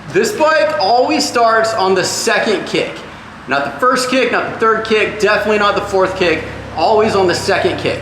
This bike always starts on the second kick. Not the first kick, not the third kick, definitely not the fourth kick, always on the second kick.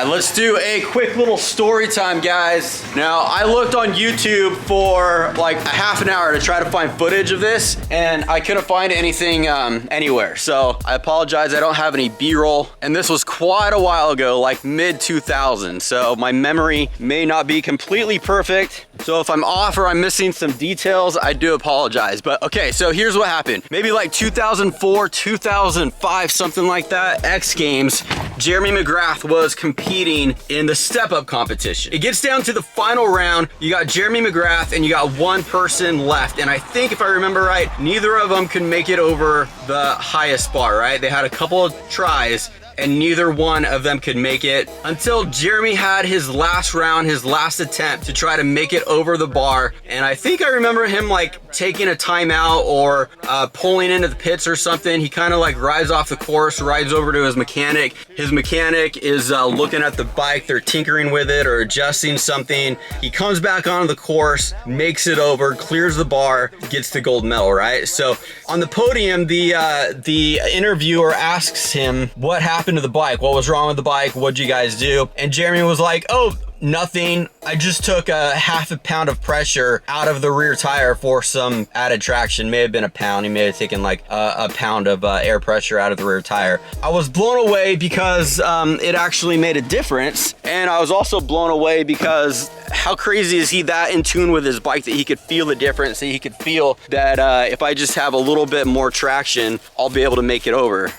Let's do a quick little story time, guys. Now, I looked on YouTube for like a half an hour to try to find footage of this, and I couldn't find anything anywhere. So I apologize, I don't have any B-roll. And this was quite a while ago, like mid-2000. So my memory may not be completely perfect. So if I'm off or I'm missing some details, I do apologize. But okay, so here's what happened. Maybe like 2004, 2005, something like that, X Games, Jeremy McGrath was competing in the step-up competition. It gets down to the final round. You got Jeremy McGrath and you got one person left. And I think if I remember right, neither of them could make it over the highest bar, right? They had a couple of tries and neither one of them could make it until Jeremy had his last round, his last attempt to try to make it over the bar. And I think I remember him like taking a timeout or pulling into the pits or something. He kind of like rides off the course, rides over to his mechanic. His mechanic is looking at the bike, they're tinkering with it or adjusting something. He comes back onto the course, makes it over, clears the bar, gets the gold medal, right? So on the podium, the interviewer asks him what happened to the bike, what was wrong with the bike, what'd you guys do? And Jeremy was like, oh, nothing. I just took a half a pound of pressure out of the rear tire for some added traction. May have been a pound. He may have taken like a pound of air pressure out of the rear tire. I was blown away because it actually made a difference. And I was also blown away because how crazy is he that in tune with his bike that he could feel the difference, that he could feel that if I just have a little bit more traction, I'll be able to make it over.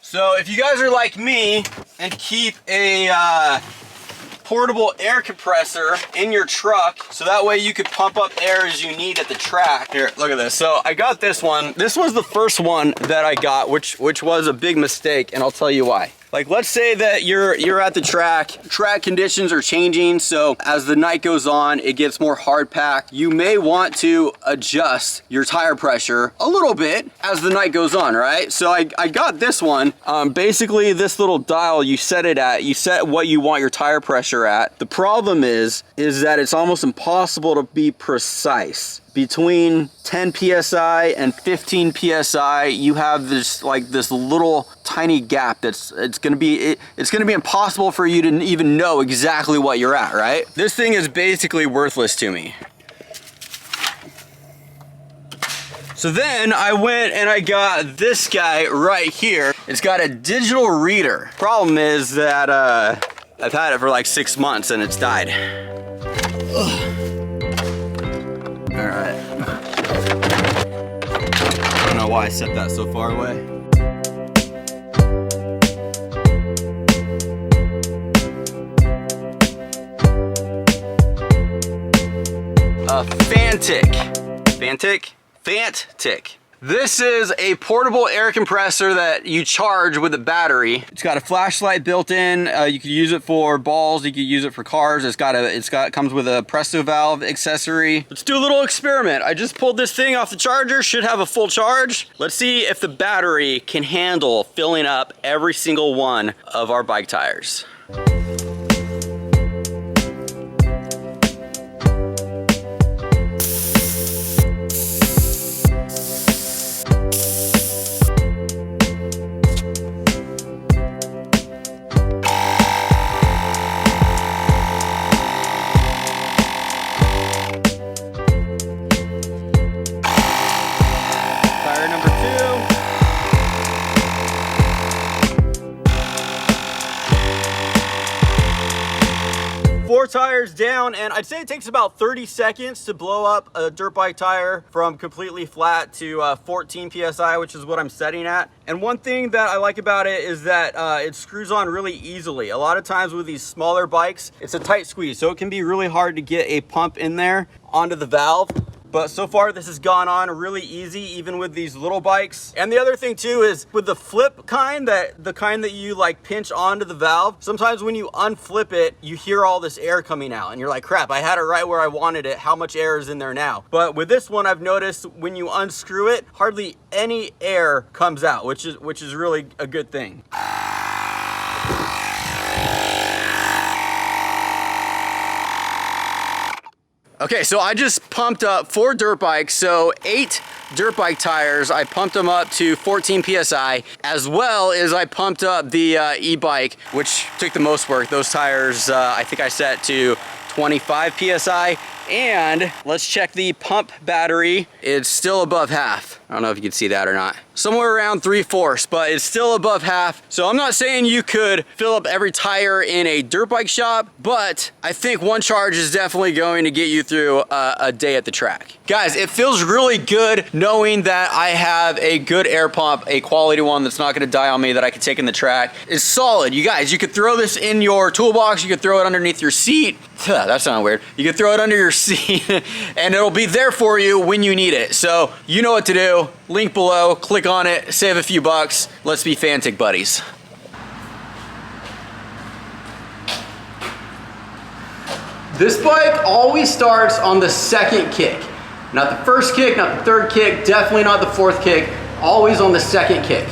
So if you guys are like me and keep a portable air compressor in your truck so that way you could pump up air as you need at the track. Here, look at this. So I got this one. This was the first one that I got, which was a big mistake, and I'll tell you why. Like, let's say that you're at the track conditions are changing, so as the night goes on, it gets more hard packed. You may want to adjust your tire pressure a little bit as the night goes on, right? So I got this one. Basically, this little dial, you set what you want your tire pressure at. The problem is that it's almost impossible to be precise. Between 10 PSI and 15 PSI, you have this little tiny gap it's gonna be impossible for you to even know exactly what you're at, right? This thing is basically worthless to me. So then I went and I got this guy right here. It's got a digital reader. Problem is that I've had it for like 6 months and it's died. Ugh. All right. I don't know why I set that so far away. Fantic. This is a portable air compressor that you charge with a battery. It's got a flashlight built in. You could use it for balls. You could use it for cars. It comes with a presto valve accessory. Let's do a little experiment. I just pulled this thing off the charger. Should have a full charge. Let's see if the battery can handle filling up every single one of our bike tires. Tires down, and I'd say it takes about 30 seconds to blow up a dirt bike tire from completely flat to 14 PSI, which is what I'm setting at. And one thing that I like about it is that it screws on really easily. A lot of times with these smaller bikes, it's a tight squeeze, so it can be really hard to get a pump in there onto the valve. But so far this has gone on really easy, even with these little bikes. And the other thing too is with the flip kind, the kind that you like pinch onto the valve, sometimes when you unflip it, you hear all this air coming out and you're like, crap, I had it right where I wanted it. How much air is in there now? But with this one, I've noticed when you unscrew it, hardly any air comes out, which is really a good thing. Okay, so I just pumped up 4 dirt bikes, so 8 dirt bike tires. I pumped them up to 14 PSI, as well as I pumped up the e-bike, which took the most work. Those tires, I think I set to 25 PSI. And let's check the pump battery. It's still above half. I don't know if you can see that or not. Somewhere around 3/4, but it's still above half. So I'm not saying you could fill up every tire in a dirt bike shop, but I think one charge is definitely going to get you through a day at the track. Guys, it feels really good knowing that I have a good air pump, a quality one that's not gonna die on me, that I can take in the track. It's solid. You guys, you could throw this in your toolbox, you could throw it underneath your seat. That sounded weird. You could throw it under your seat and it'll be there for you when you need it. So you know what to do. Link below, click on it, save a few bucks. Let's be Fantic buddies. This bike always starts on the second kick. Not the first kick, not the third kick, definitely not the fourth kick, always on the second kick.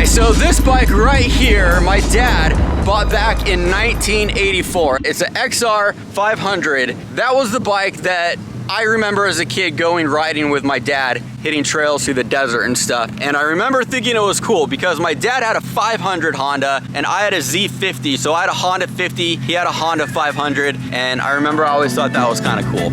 So this bike right here, my dad bought back in 1984. It's an XR500. That was the bike that I remember as a kid going riding with my dad, hitting trails through the desert and stuff. And I remember thinking it was cool because my dad had a 500 Honda and I had a Z50. So I had a Honda 50, he had a Honda 500. And I remember I always thought that was kind of cool.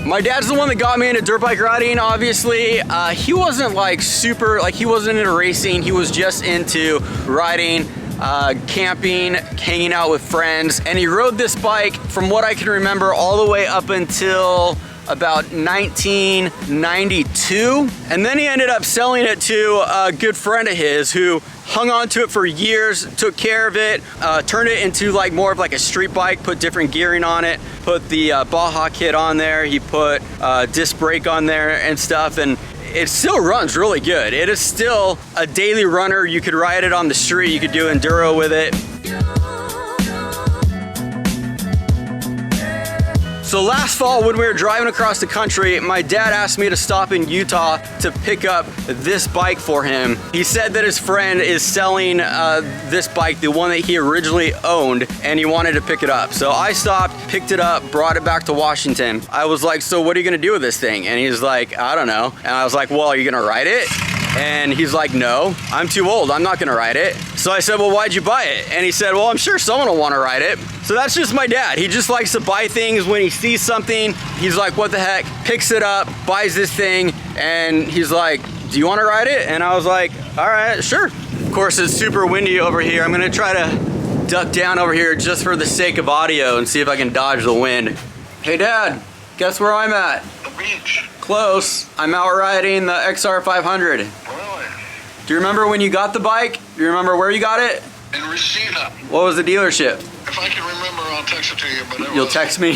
My dad's the one that got me into dirt bike riding, obviously. He wasn't like super, like he wasn't into racing. He was just into riding, camping, hanging out with friends. And he rode this bike, from what I can remember, all the way up until about 1992. And then he ended up selling it to a good friend of his who hung on to it for years, took care of it, turned it into like more of like a street bike, put different gearing on it, put the Baja kit on there, he put disc brake on there and stuff, and it still runs really good. It is still a daily runner. You could ride it on the street, you could do enduro with it. So last fall when we were driving across the country, my dad asked me to stop in Utah to pick up this bike for him. He said that his friend is selling this bike, the one that he originally owned, and he wanted to pick it up. So I stopped, picked it up, brought it back to Washington. I was like, so what are you gonna do with this thing? And he's like, I don't know. And I was like, well, are you gonna ride it? And he's like, no, I'm too old, I'm not gonna ride it. So I said, well, why'd you buy it? And he said, well, I'm sure someone will wanna ride it. So that's just my dad. He just likes to buy things when he sees something. He's like, what the heck? Picks it up, buys this thing, and he's like, do you wanna ride it? And I was like, all right, sure. Of course, it's super windy over here. I'm gonna try to duck down over here just for the sake of audio and see if I can dodge the wind. Hey, Dad, guess where I'm at? The beach. Close. I'm out riding the XR500. Really? Do you remember when you got the bike? Do you remember where you got it? In Reseda. What was the dealership? If I can remember, I'll text it to you. But You'll text me?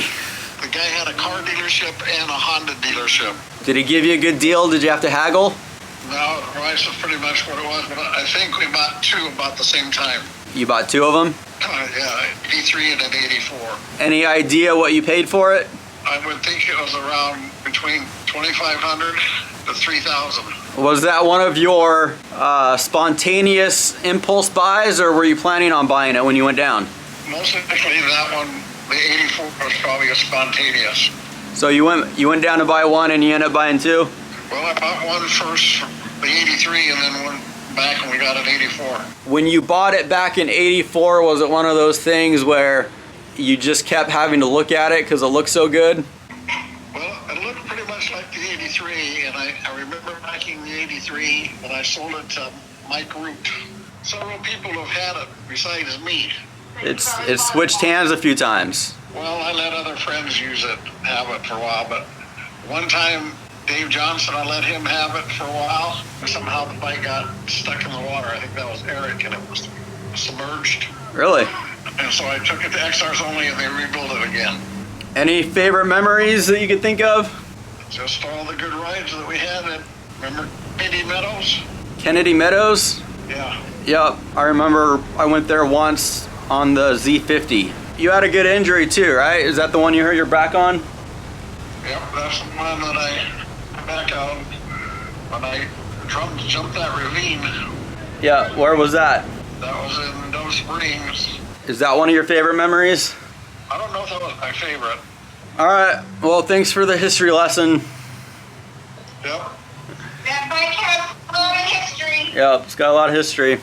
The guy had a car dealership and a Honda dealership. Did he give you a good deal? Did you have to haggle? No, the price was pretty much what it was, but I think we bought two about the same time. You bought two of them? Yeah, 83 and an 84. Any idea what you paid for it? I would think it was around between 2,500 to 3,000. Was that one of your spontaneous impulse buys, or were you planning on buying it when you went down? Most likely that one, the 84, was probably a spontaneous. So you went down to buy one and you ended up buying two? Well, I bought one first, the 83, and then one back and we got an 84. When you bought it back in 84, was it one of those things where you just kept having to look at it because it looked so good? Well, it looked pretty much like the 83, and I remember backing the 83 when I sold it to Mike Root. Several people have had it besides me. It's switched hands a few times. Well, I let other friends have it for a while, but one time Dave Johnson, I let him have it for a while. Somehow the bike got stuck in the water. I think that was Eric, and it was submerged. Really? And so I took it to XRs only, and they rebuilt it again. Any favorite memories that you could think of? Just all the good rides that we had. Remember Kennedy Meadows? Kennedy Meadows? Yeah. Yep, I remember I went there once on the Z50. You had a good injury too, right? Is that the one you hurt your back on? Yep, that's the one that I back out when I jumped that ravine. Yeah, where was that? That was in Doe Springs. Is that one of your favorite memories? I don't know if that was my favorite. All right, well, thanks for the history lesson. Yep. That bike has a lot of history. Yep, it's got a lot of history.